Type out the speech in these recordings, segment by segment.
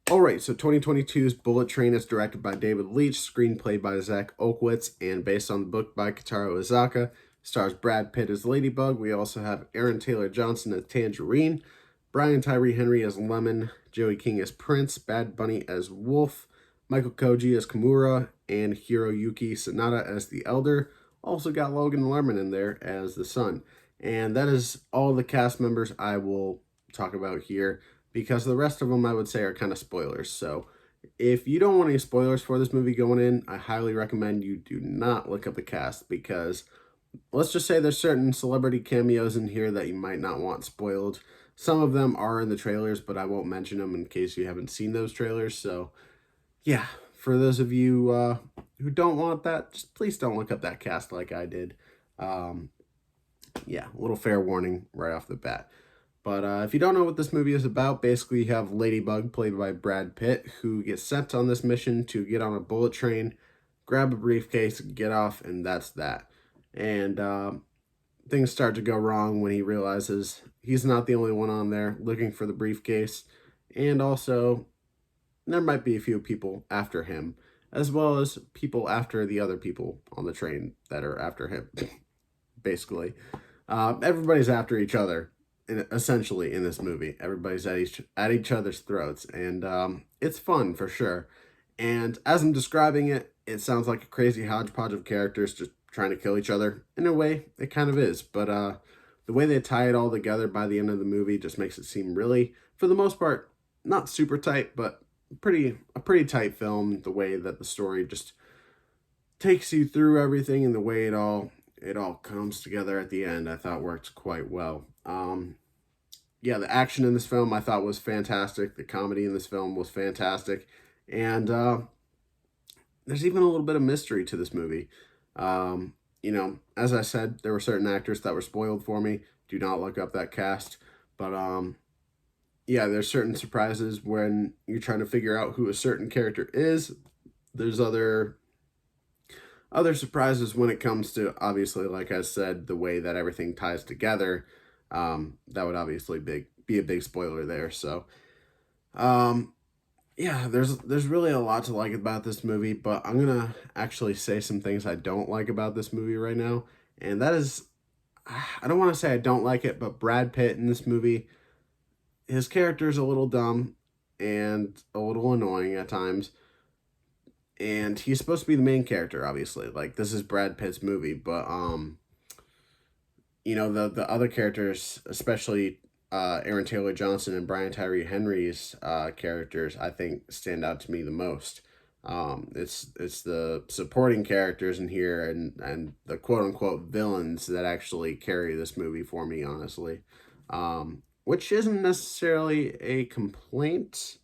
Alright, so 2022's Bullet Train is directed by David Leitch, screenplay by Zach Olkowitz, and based on the book by Kitaro Izaka. Stars Brad Pitt as Ladybug. We also have Aaron Taylor Johnson as Tangerine, Brian Tyree Henry as Lemon, Joey King as Prince, Bad Bunny as Wolf, Michael Koji as Kimura, and Hiroyuki Sanada as the Elder. Also got Logan Lerman in there as the son. And that is all the cast members I will talk about here, because the rest of them I would say are kind of spoilers. So if you don't want any spoilers for this movie going in, I highly recommend you do not look up the cast, because let's just say there's certain celebrity cameos in here that you might not want spoiled. Some of them are in the trailers, but I won't mention them in case you haven't seen those trailers. So yeah, for those of you who don't want that, just please don't look up that cast like I did. Yeah, a little fair warning right off the bat. But if you don't know what this movie is about, basically you have Ladybug, played by Brad Pitt, who gets sent on this mission to get on a bullet train, grab a briefcase, get off, and that's that. And things start to go wrong when he realizes he's not the only one on there looking for the briefcase, and also there might be a few people after him, as well as people after the other people on the train that are after him. Basically, everybody's after each other. Essentially, in this movie, everybody's at each other's throats, and it's fun for sure. And as I'm describing it, it sounds like a crazy hodgepodge of characters just trying to kill each other. In a way, it kind of is, but the way they tie it all together by the end of the movie just makes it seem really, for the most part, not super tight, but a pretty tight film. The way that the story just takes you through everything, and the way it all comes together at the end, I thought worked quite well. Yeah, the action in this film I thought was fantastic. The comedy in this film was fantastic. And there's even a little bit of mystery to this movie. As I said, there were certain actors that were spoiled for me. Do not look up that cast. But yeah, there's certain surprises when you're trying to figure out who a certain character is. There's other surprises when it comes to, obviously, like I said, the way that everything ties together. That would obviously be a big spoiler there. So yeah, there's really a lot to like about this movie, but I'm gonna actually say some things I don't like about this movie right now. And that is, I don't want to say I don't like it, but Brad Pitt in this movie, his character is a little dumb and a little annoying at times. And he's supposed to be the main character, obviously. Like, this is Brad Pitt's movie, but the other characters, especially Aaron Taylor Johnson and Brian Tyree Henry's characters, I think stand out to me the most. It's the supporting characters in here, and the quote unquote villains that actually carry this movie for me, honestly. Which isn't necessarily a complaint,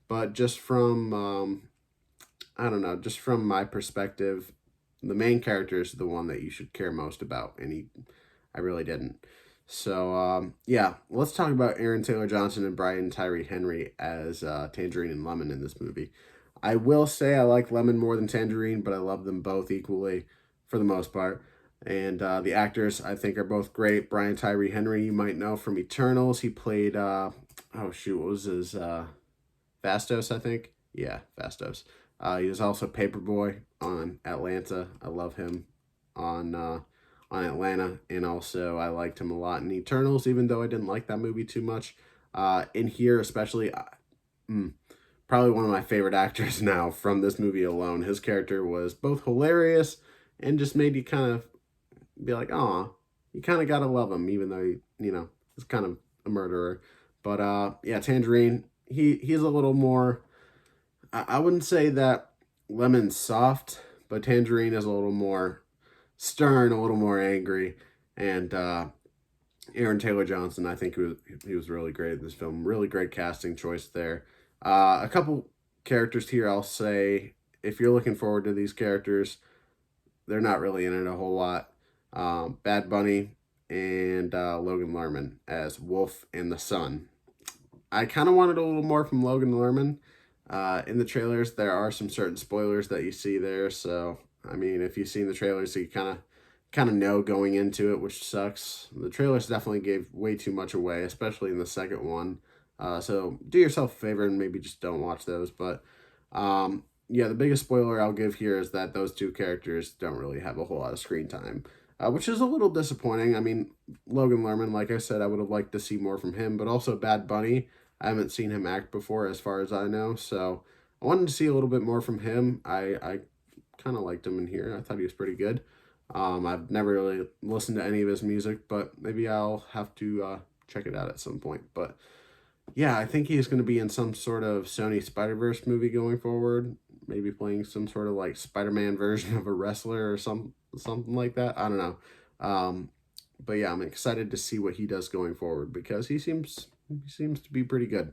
but just from I don't know, just from my perspective, the main character is the one that you should care most about, and I really didn't. So, yeah, let's talk about Aaron Taylor Johnson and Brian Tyree Henry as Tangerine and Lemon in this movie. I will say I like Lemon more than Tangerine, but I love them both equally for the most part. And the actors, I think, are both great. Brian Tyree Henry, you might know from Eternals. He played, what was his, Fastos, I think? Yeah, Fastos. He was also Paperboy on Atlanta. I love him on Atlanta, and also I liked him a lot in Eternals, even though I didn't like that movie too much. In here, especially, probably one of my favorite actors now from this movie alone. His character was both hilarious and just made you kind of be like, "Aw, you kind of gotta love him," even though he's kind of a murderer. But yeah, Tangerine, he's a little more. I wouldn't say that Lemon's soft, but Tangerine is a little more stern, a little more angry. And Aaron Taylor Johnson, I think he was really great in this film. Really great casting choice there. A couple characters here, I'll say, if you're looking forward to these characters, they're not really in it a whole lot. Bad Bunny and Logan Lerman as Wolf and the Sun. I kind of wanted a little more from Logan Lerman. In the trailers, there are some certain spoilers that you see there, so I mean, if you've seen the trailers, you kind of know going into it, which sucks. The trailers definitely gave way too much away, especially in the second one. So do yourself a favor and maybe just don't watch those. But yeah, the biggest spoiler I'll give here is that those two characters don't really have a whole lot of screen time, which is a little disappointing. I mean, Logan Lerman, like I said, I would have liked to see more from him, but also Bad Bunny. I haven't seen him act before, as far as I know, so I wanted to see a little bit more from him. I kind of liked him in here. I thought he was pretty good. I've never really listened to any of his music, but maybe I'll have to check it out at some point. But yeah, I think he's going to be in some sort of Sony Spider-Verse movie going forward. Maybe playing some sort of like Spider-Man version of a wrestler or something like that. I don't know. Um, but yeah, I'm excited to see what he does going forward because he seems to be pretty good.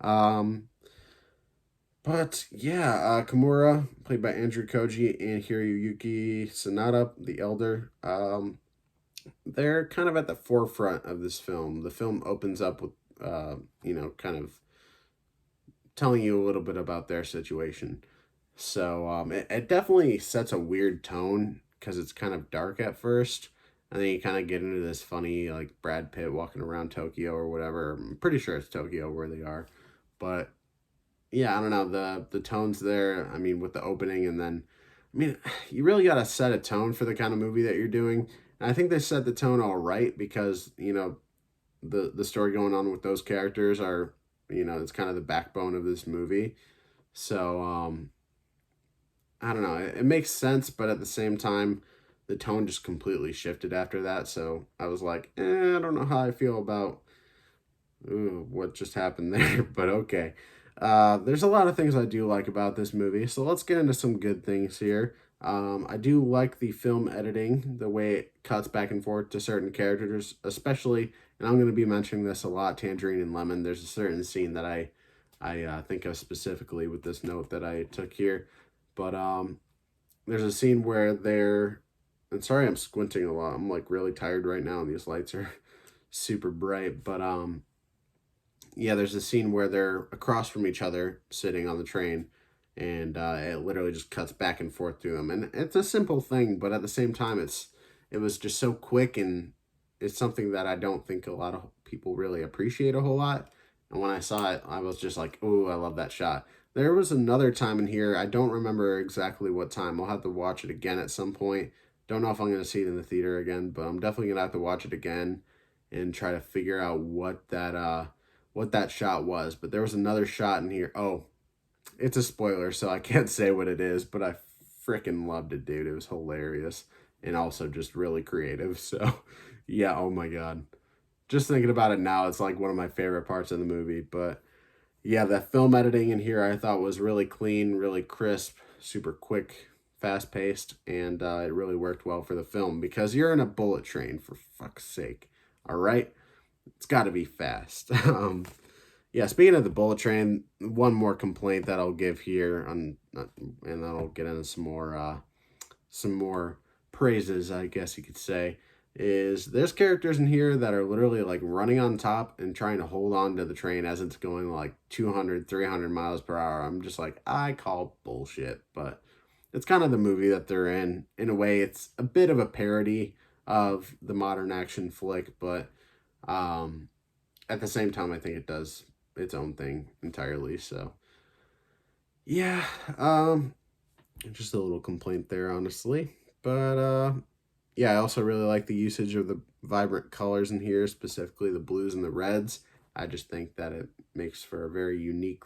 Um, but yeah, Kimura, played by Andrew Koji and Hiroyuki Sanada, the Elder. They're kind of at the forefront of this film. The film opens up with, kind of telling you a little bit about their situation. So it definitely sets a weird tone because it's kind of dark at first. And then you kind of get into this funny, like Brad Pitt walking around Tokyo or whatever. I'm pretty sure it's Tokyo where they are. But yeah, I don't know. The tone's there. I mean, with the opening, and then, I mean, you really got to set a tone for the kind of movie that you're doing. And I think they set the tone all right because the story going on with those characters are it's kind of the backbone of this movie. So I don't know. It makes sense, but at the same time, the tone just completely shifted after that. So I was like, I don't know how I feel about what just happened there, but okay. There's a lot of things I do like about this movie, so let's get into some good things here. I do like the film editing, the way it cuts back and forth to certain characters, especially, and I'm going to be mentioning this a lot, Tangerine and Lemon. There's a certain scene that I think of specifically with this note that I took here, but there's a scene where they're, and sorry I'm squinting a lot. I'm like really tired right now, and these lights are super bright, but yeah, there's a scene where they're across from each other sitting on the train, and it literally just cuts back and forth through them. And it's a simple thing, but at the same time, it was just so quick, and it's something that I don't think a lot of people really appreciate a whole lot. And when I saw it, I was just like, "Ooh, I love that shot." There was another time in here. I don't remember exactly what time. I'll have to watch it again at some point. Don't know if I'm going to see it in the theater again, but I'm definitely going to have to watch it again and try to figure out what that shot was. But there was another shot in here. Oh, it's a spoiler, so I can't say what it is, but I freaking loved it, dude. It was hilarious and also just really creative. So, yeah, oh my god. Just thinking about it now, it's like one of my favorite parts of the movie. But yeah, the film editing in here I thought was really clean, really crisp, super quick, fast paced, and it really worked well for the film because you're in a bullet train, for fuck's sake. All right? It's got to be fast. Yeah, speaking of the bullet train, one more complaint that I'll give here, and then I'll get into some more praises, I guess you could say, is there's characters in here that are literally like running on top and trying to hold on to the train as it's going like 200, 300 miles per hour. I'm just like, I call bullshit, but it's kind of the movie that they're in. In a way, it's a bit of a parody of the modern action flick, but um, at the same time, I think it does its own thing entirely. So yeah, just a little complaint there, honestly. But yeah, I also really like the usage of the vibrant colors in here, specifically the blues and the reds. I just think that it makes for a very unique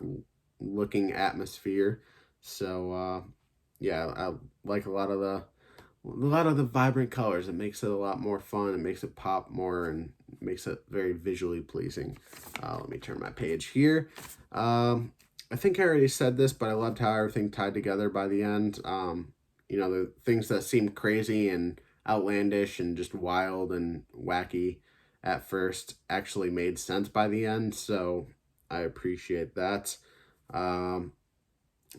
looking atmosphere. So yeah, I like a lot of the vibrant colors. It makes it a lot more fun. It makes it pop more and makes it very visually pleasing. Let me turn my page here. I think I already said this, but I loved how everything tied together by the end. The things that seemed crazy and outlandish and just wild and wacky at first actually made sense by the end. So I appreciate that. Um,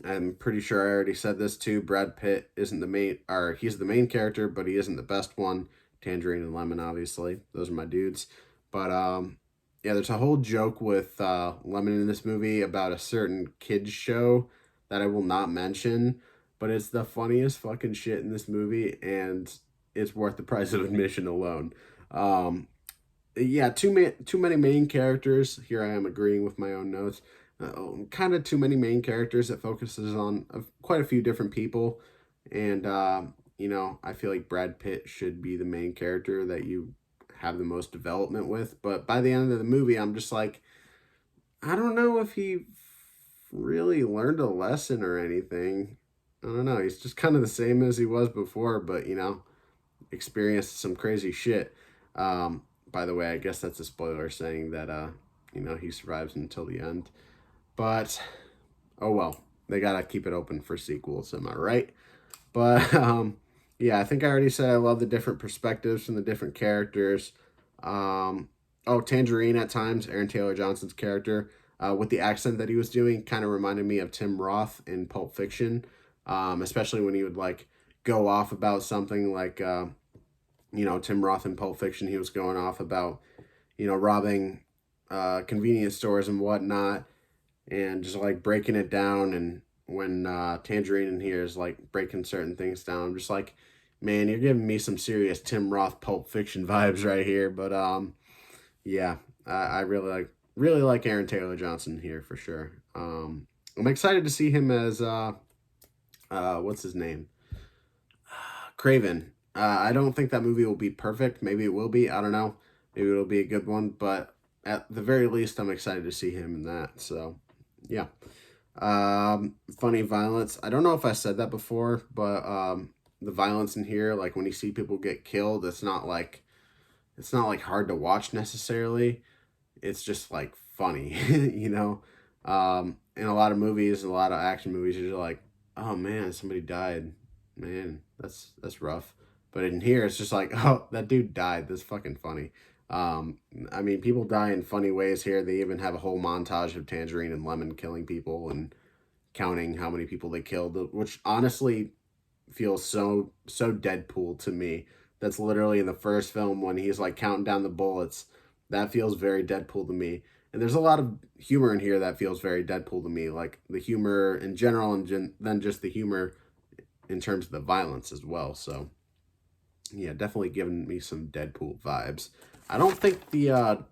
I'm pretty sure I already said this too. Brad Pitt isn't the main, or he's the main character, but he isn't the best one. Tangerine and Lemon, obviously, those are my dudes. But yeah, there's a whole joke with Lemon in this movie about a certain kids show that I will not mention, but it's the funniest fucking shit in this movie, and it's worth the price of admission alone. Um, Yeah, too many main characters. Here I am agreeing with my own notes. Kind of too many main characters that focuses on quite a few different people, and I feel like Brad Pitt should be the main character that you have the most development with. But by the end of the movie, I'm just like, I don't know if he really learned a lesson or anything. I don't know. He's just kind of the same as he was before, but experienced some crazy shit. By the way, I guess that's a spoiler saying that he survives until the end. But oh well, they gotta keep it open for sequels. Am I right? But yeah, I think I already said I love the different perspectives from the different characters. Um, oh, Tangerine at times, Aaron Taylor Johnson's character, with the accent that he was doing, kind of reminded me of Tim Roth in Pulp Fiction, especially when he would like go off about something like, Tim Roth in Pulp Fiction, he was going off about, robbing convenience stores and whatnot and just like breaking it down. And when Tangerine in here is like breaking certain things down, I'm just like, man, you're giving me some serious Tim Roth Pulp Fiction vibes right here. But yeah, I really like Aaron Taylor Johnson here for sure. I'm excited to see him as what's his name, Craven. I don't think that movie will be perfect. Maybe it will be. I don't know. Maybe it'll be a good one. But at the very least, I'm excited to see him in that. So yeah. Funny violence. I don't know if I said that before, but the violence in here, like when you see people get killed, it's not like hard to watch necessarily. It's just like funny, In a lot of movies, a lot of action movies, you're just like, oh man, somebody died. Man, that's rough. But in here, it's just like, oh, that dude died. That's fucking funny. I mean, people die in funny ways here. They even have a whole montage of Tangerine and Lemon killing people and counting how many people they killed, which honestly feels so Deadpool to me. That's literally in the first film when he's like counting down the bullets. That feels very Deadpool to me. And there's a lot of humor in here that feels very Deadpool to me, like the humor in general, and then just the humor in terms of the violence as well. So yeah, definitely giving me some Deadpool vibes. I don't think David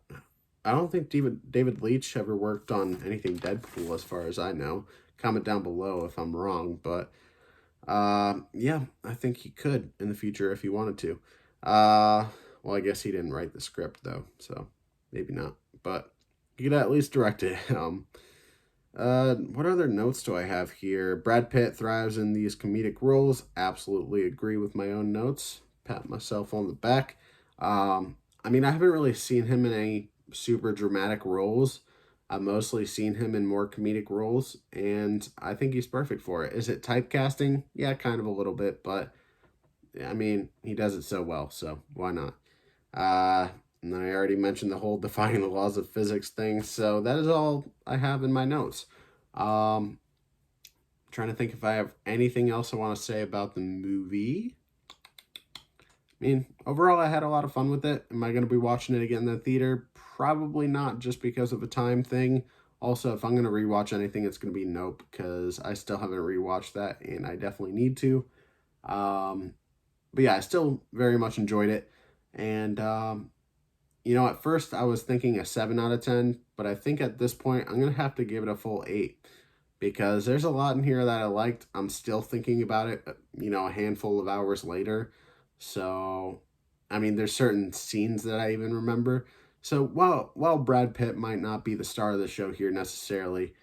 Leitch ever worked on anything Deadpool, as far as I know. Comment down below if I'm wrong, but yeah, I think he could in the future if he wanted to. Well, I guess he didn't write the script though, so maybe not. But he could at least direct it. What other notes do I have here? Brad Pitt thrives in these comedic roles. Absolutely agree with my own notes. Pat myself on the back. I mean, I haven't really seen him in any super dramatic roles. I've mostly seen him in more comedic roles, and I think he's perfect for it. Is it typecasting? Yeah, kind of a little bit, but I mean, he does it so well, so why not? And I already mentioned the whole defying the laws of physics thing, so that is all I have in my notes. Um, Trying to think if I have anything else I want to say about the movie. I mean, overall, I had a lot of fun with it. Am I going to be watching it again in the theater? Probably not, just because of a time thing. Also, if I'm going to rewatch anything, it's going to be Nope, because I still haven't rewatched that, and I definitely need to. But yeah, I still very much enjoyed it. And, at first I was thinking a 7 out of 10, but I think at this point I'm going to have to give it a full 8 because there's a lot in here that I liked. I'm still thinking about it, a handful of hours later. So, I mean, there's certain scenes that I even remember. So while Brad Pitt might not be the star of the show here necessarily,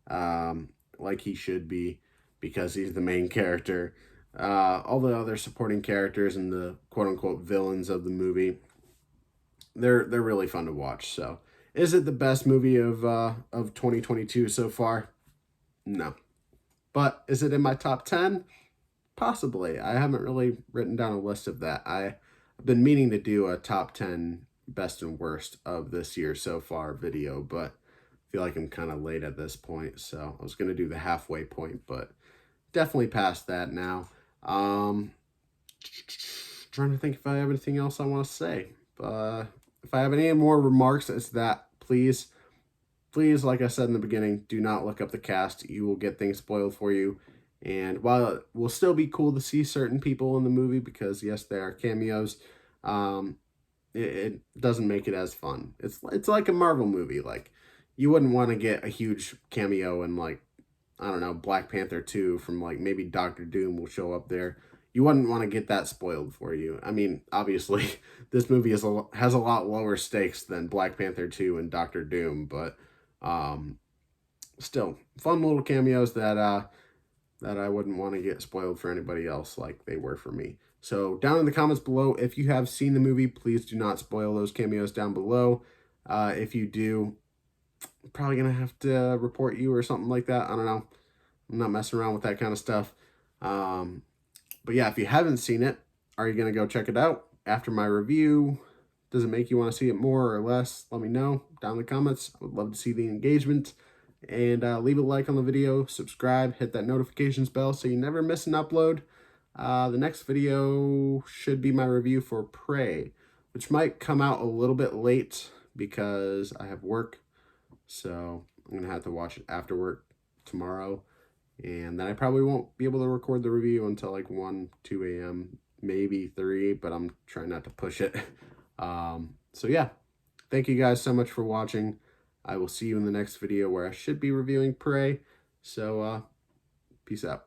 like he should be because he's the main character, all the other supporting characters and the quote unquote villains of the movie, they're really fun to watch. So, is it the best movie of 2022 so far? No. But is it in my top 10? Possibly. I haven't really written down a list of that. I've been meaning to do a top 10 best and worst of this year so far video, but I feel like I'm kind of late at this point. So I was going to do the halfway point, but definitely past that now. Trying to think if I have anything else I want to say. If I have any more remarks, it's that please, like I said in the beginning, do not look up the cast. You will get things spoiled for you. And while it will still be cool to see certain people in the movie, because yes, there are cameos, it doesn't make it as fun. It's like a Marvel movie. Like, you wouldn't want to get a huge cameo in, like, I don't know, Black Panther 2 from, like, maybe Doctor Doom will show up there. You wouldn't want to get that spoiled for you. I mean, obviously, this movie has a lot lower stakes than Black Panther 2 and Doctor Doom, but um, still, fun little cameos that I wouldn't want to get spoiled for anybody else like they were for me. So down in the comments below, if you have seen the movie, please do not spoil those cameos down below. If you do, I'm probably going to have to report you or something like that. I don't know. I'm not messing around with that kind of stuff. Um, but yeah, if you haven't seen it, are you going to go check it out after my review? Does it make you want to see it more or less? Let me know down in the comments. I would love to see the engagement. And leave a like on the video, subscribe, hit that notifications bell so you never miss an upload. The next video should be my review for Prey, which might come out a little bit late because I have work. So I'm going to have to watch it after work tomorrow. And then I probably won't be able to record the review until like 1, 2 a.m., maybe 3, but I'm trying not to push it. So yeah, thank you guys so much for watching. I will see you in the next video where I should be reviewing Prey. So, peace out.